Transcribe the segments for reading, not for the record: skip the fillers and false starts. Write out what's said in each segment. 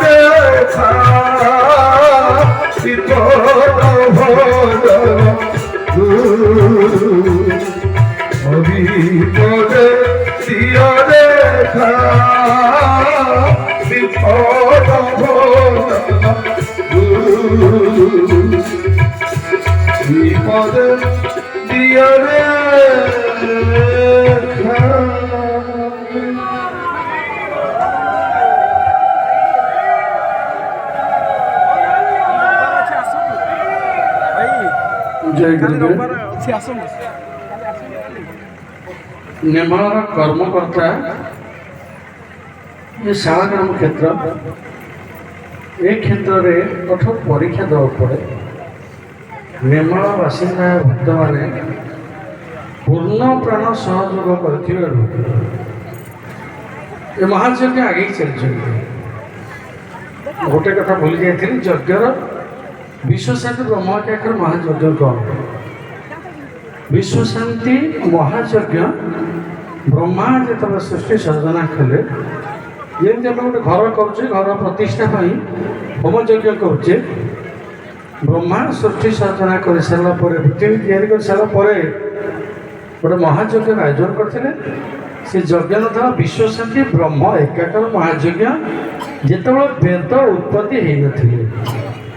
রেখা বিপদ ভোজন বিপদে দিয়া রেখা বিপদ বিপদে দিয়া রেখা। जय गुरुदेव। नेमाळर कर्मकर्ता ये शालाग्राम क्षेत्र ए क्षेत्र रे कठोर परीक्षा देवा पड़े। नेमाळ बासिंदा भक्त माने पूर्ण प्राण सहयोग कर महायज्ञ आगे चलते। गोटे कथा भूली जाइए यज्ञर विश्वशांति ब्रह्मत्यागर महायज्ञ कौन? विश्वशांति महायज्ञ ब्रह्मा जो सृष्टि सर्जना कले जमी आम गोटे घर करुचे घर प्रतिष्ठा होम यज्ञ करुचे ब्रह्मा सृष्टि सर्जना कर सारापर पृथ्वी तैयारी कर सारापर गोटे महायज्ञ आयोजन करते से यज्ञ था विश्वशांति ब्रह्म एकाकर महायज्ञ जिते वेद उत्पत्ति हो नथिले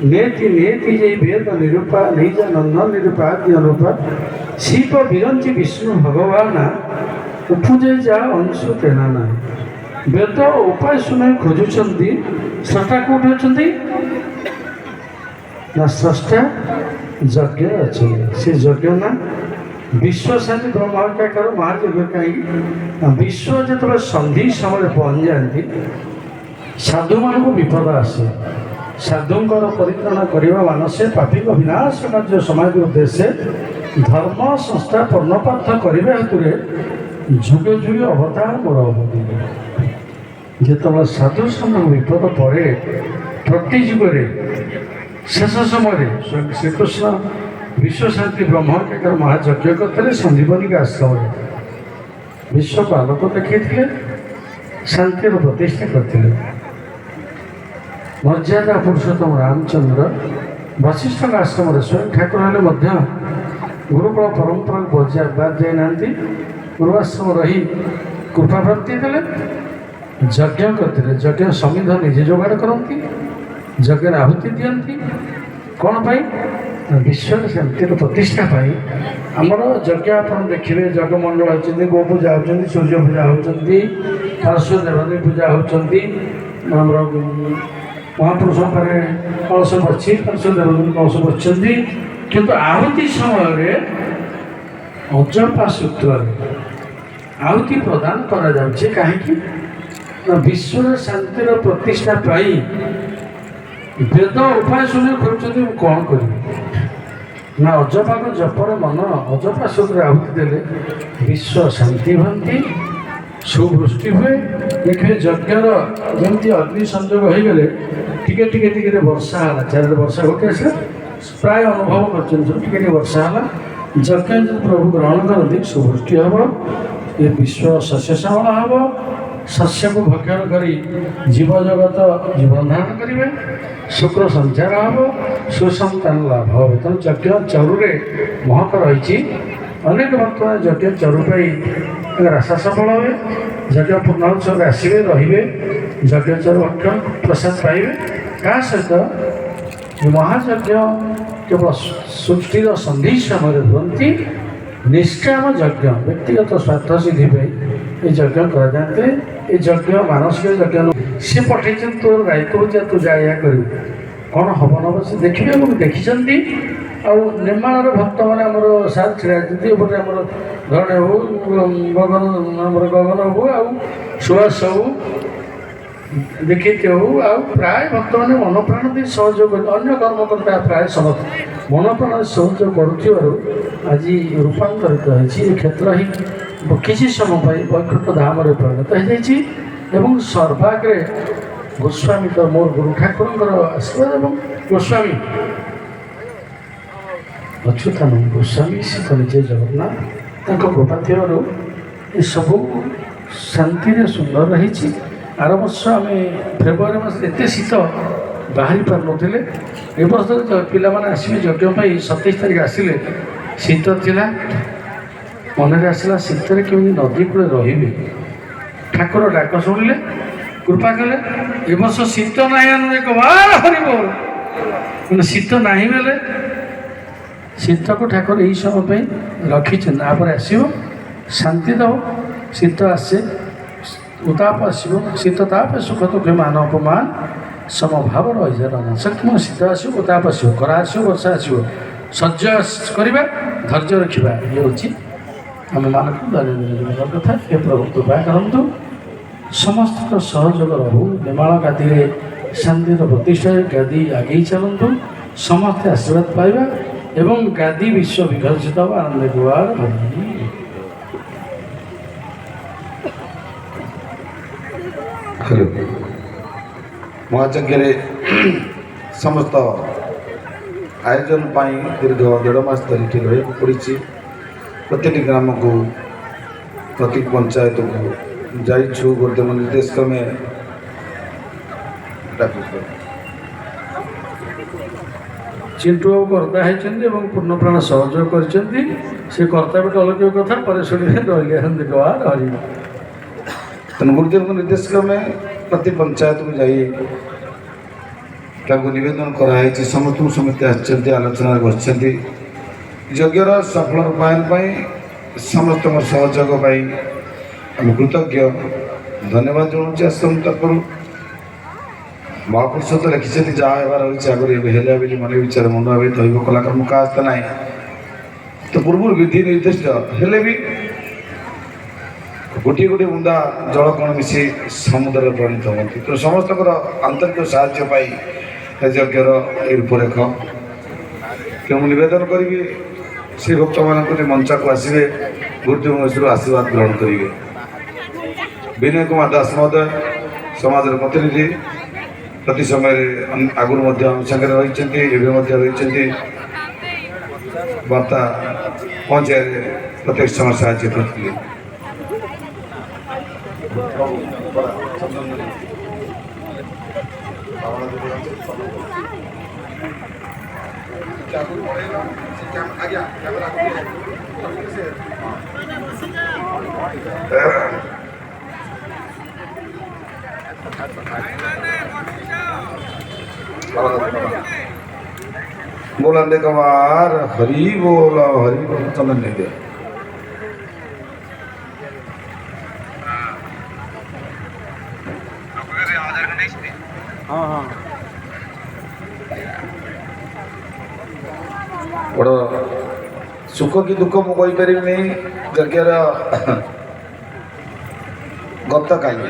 नेति नेति जे वेद निरूपा निज नंद निरूपाद्य अनुपा शिव विरंची विष्णु भगवान उपजे जा अंशु तेना ना वेद उपाय शुणे खोजुंट स्रष्टा कौट अच्छा ना स्रष्टा यज्ञ अच्छे से यज्ञ ना विश्वशांति ब्रह्मत्यागर महायज्ञ कहीं विश्व जो संधि समय पहुँच जाती साधु मान विपद आसे साधुंकर परित्राण करने मानसे पापी विनाश कार्य समाज उद्देश्य धर्म संस्था पर्णपात करने हेतु जुगे जुगे अवतार मोर अवधि जो साधु समय विपद पड़े प्रति जुगे शेष समय श्रीकृष्ण विश्वशांति ब्रह्मत्यागर महायज्ञ करते संजीवनी आश्रम विश्व को आलोक देखते शांतिर प्रतिष्ठा करते। मर्यादा पुरुषोत्तम रामचंद्र वशिष्ठ आश्रम स्वयं ठाकुर हेले गुरुकुल परंपरा बजा बाद जाए ना गुरुआश्रम रही कृपा प्राप्ति देते यज्ञ करते यज्ञ समिध निजे जोगाड़ करती यज्ञ आहुति दियंती कौन पाई विश्व शांतिर प्रतिष्ठा पाई आमर यज्ञ आप देखिए जगमंडल होती गो पूजा होती सूर्य पूजा होती पार्श्व देवी पूजा होती महापुरुष पारे कलश बची पार्श्व देवी कलश बच्ची किंतु आहुति समय अजपा सूत्र आहुति प्रदान करा जाउछि काहेकि विश्व शांतिर प्रतिष्ठा पाई वेद उपाय शुणे खोजुंट कौन करी ना अजपा को जपर मन अजपा सूत्र आहुति देले विश्व शांति भांति सुवृष्टि हुए देखिए यज्ञर जमी अग्नि संयोग हो गले टिके टिके टिके वर्षा है चार वर्षा होते प्राय अनुभव कर वर्षा है यज्ञ जो प्रभु ग्रहण करती सुवृष्टि हम ये विश्व शस्य श्यामल हम शस्य को भक्षण कर जीव जगत जीवन धारण करेंगे शुक्र संचार हम सुसंतान लाभ हे तेणु यज्ञ चरुरे महत्व रही अनेक भक्त यज्ञ चरु पाई आशा सफल हुए यज्ञ पूर्णोत्सव आसवे रे यज्ञ चरु भक्त प्रसाद पाइबे क्या सहित महायज्ञ केवल सृष्टिर संधि समय हुंती निष्काम यज्ञ व्यक्तिगत स्वार्थ सिद्धि ये यज्ञ कराते ये यज्ञ मानसिक यज्ञ सी पठे तोर दायित्व तू जाया कर कौन हम नब से देखिए देखी निर्माण भक्त मैंने आम सार छिड़ा एपटे आम धरणे हो गगन आम गगन हो आ सुहास हो दीक्षित हो प्राय भक्त मैंने मन प्राण दे सहयोग अन्य कर्मकर्ता प्राय समस्त मन प्राण सहयोग कर आज रूपांतरित होती क्षेत्र ही किसी समय वैकुंठ धाम परिणत हो सर्वाग्रे गोस्वामी तो मोर गुरु ठाकुर आशीर्वाद गोस्वामी अच्युतानंद गोस्वामी से निजे जगन्नाथ कृपा थी ये सब शांति सुंदर रही आर वर्ष आम फेब्रुआरी मस एत शीत बाहरी पार नथिले ए वर्ष पिला माने आसिबे यज्ञ पाई 27 तारिख आसिले शीत थिला मन आसला शीतरे केमी नदी कूले रहिबे ठाकुर डाक शुणिले कृपा कले ए वर्ष शीत नाही आनंद कबार हरिब मैंने शीत नहीं बेले शीत को ठाकुर यही समय पे रखी आप आसो शांति दब शीत आसे उताप आसो शीत ताप सुख दुख मान अपमान समभाव रही जाए सक्षम शीत आसो उताप आसो खरा आसो वर्षा आसो सह्य करवा धैर्य रखा ये हूँ आम मानक दैनंदिन कथा ये प्रभु कृपा करतु समस्त सहयोग रहू निर्माण गादी शांति प्रतिष्ठा गादी आगे चलतु समस्ते आशीर्वाद पाइबा एवं गादी विश्व विकसित आनंद गुआर हेलो महायज्ञ समस्त आयोजन दीर्घ 1.5 मास धरी रही पड़ी प्रत्येक ग्राम को प्रति पंचायत को जाइछु गुरुदेव निर्देश क्रमे चिंटू बाबू कर्ता होती पूर्ण प्राण सहयोग कर कर्ता भी अलौकिक कथा पर शुणे रही गवार हरि तेणु गुरुदेव निर्देश क्रमे प्रति पंचायत को जाई निवेदन कराई समस्त समिति आलोचना बसते यज्ञर सफल रूपायन समस्त सहयोग आम कृतज्ञ धन्यवाद जनाऊँ आश्रम तरफ महापुरुष तो लिखिं जहाँ होबार रही आगे बोली मन विचार मन भाई दैव कलाकार मुख आस्था ना तो पूर्व विधि निर्दिष्ट हेले भी गोटे गोटे बुंदा जल कण मिसी समुद्र परिणत होती तो समस्त आंतरिक साहाय्य यज्ञर रूपरेख तेणु निवेदन करी श्री भक्त मान मंच को आसवे गुरुदेव आशीर्वाद ग्रहण करेंगे विनय कुमार दास महोदय समाज प्रतिनिधि प्रति समय आगुरी सागर रही वार्ता पहुँचे प्रत्येक समय साहाय्य करते बोला कमार हरी बोला हरी बोल चंदन नहीं दे बड़ सुख कि दुख मुझे पारि यज्ञर गत कहीं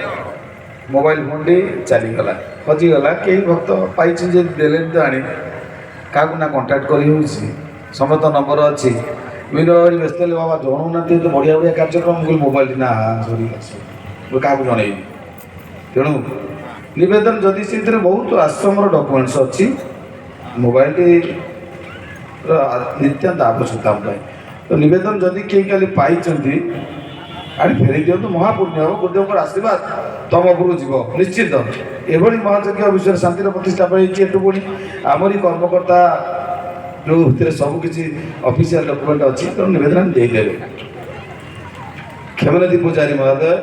मोबाइल फोन टी चलीगला हजिगला कई भक्त पाई देले तो आनी क्या ना कंटाक्ट कर समस्त नंबर अच्छी विनय व्यस्त बाबा जनाऊ ना तो बढ़िया बढ़िया कार्यक्रम मोबाइल ना सरी क्या जन तेणु नवेदन जदि से बहुत आश्रम डॉक्यूमेंट्स अच्छी मोबाइल नित्यांत आवश्यकता तो नवेदन जदि कई काली पाई आनी फेरी दिंतु महापुण्य हम गुरुदेव आशीर्वाद तुम उपरू जीव निश्चित एभली महायज्ञ विषय शांतिर प्रतिष्ठा पाई पुणी आमरी कर्मकर्ता जो सबकि ऑफिशियल डॉक्यूमेंट अच्छी तो नवेदन देदेवे क्षेमनिधि पूजारी महोदय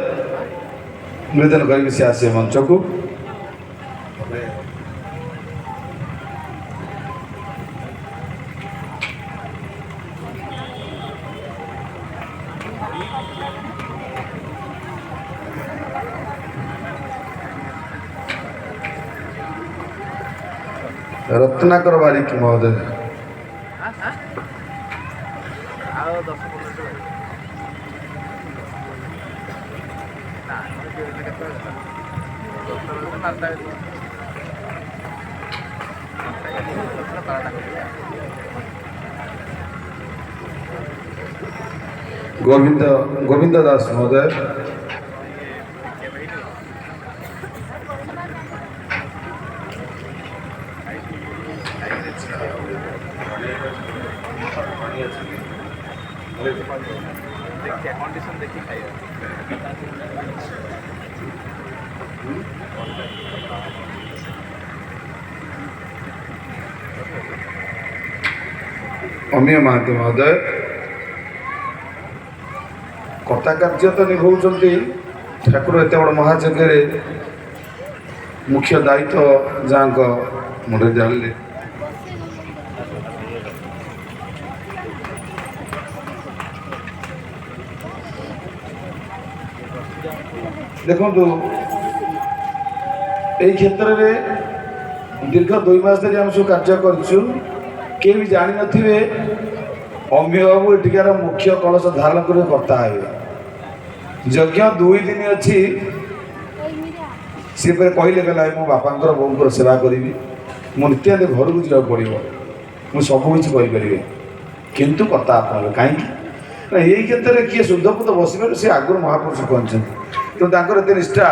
निवेदन करेंगे सी आसे मंच को रत्नाकर बारिक महोदय गोविंद दास महोदय अमीय महांती महोदय कथा कार्य तो निभाऊँच ठाकुर एत बड़ महायज्ञ मुख्य दायित्व जहाँ मुझे जाने देखो यही क्षेत्र में दीर्घ 2 मास धरी आम सब कार्य करूँ के भी जान थे अमीय बाबू एटिकार मुख्य कलश धारण कर कथा हे यज्ञ 2 दिन अच्छी सी कहले कहला मो बापा बोर सेवा करी मो नित्यादि घर को जावाक पड़ो मुझे सबकि करें किंतु कथा आप कहीं यही क्षेत्र में किए शुद्धपुत बसवे सी आगुरी महापुरुष कहते तो एत निष्ठा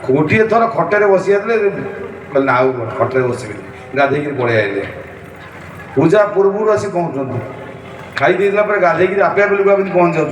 गोटे थर खटे बसी कहले ना खटे बसबे गाधे पलि आए पूजा पूर्व आसी पहुँचते खाई देला गाधे आपे आप पहुँच जाऊँ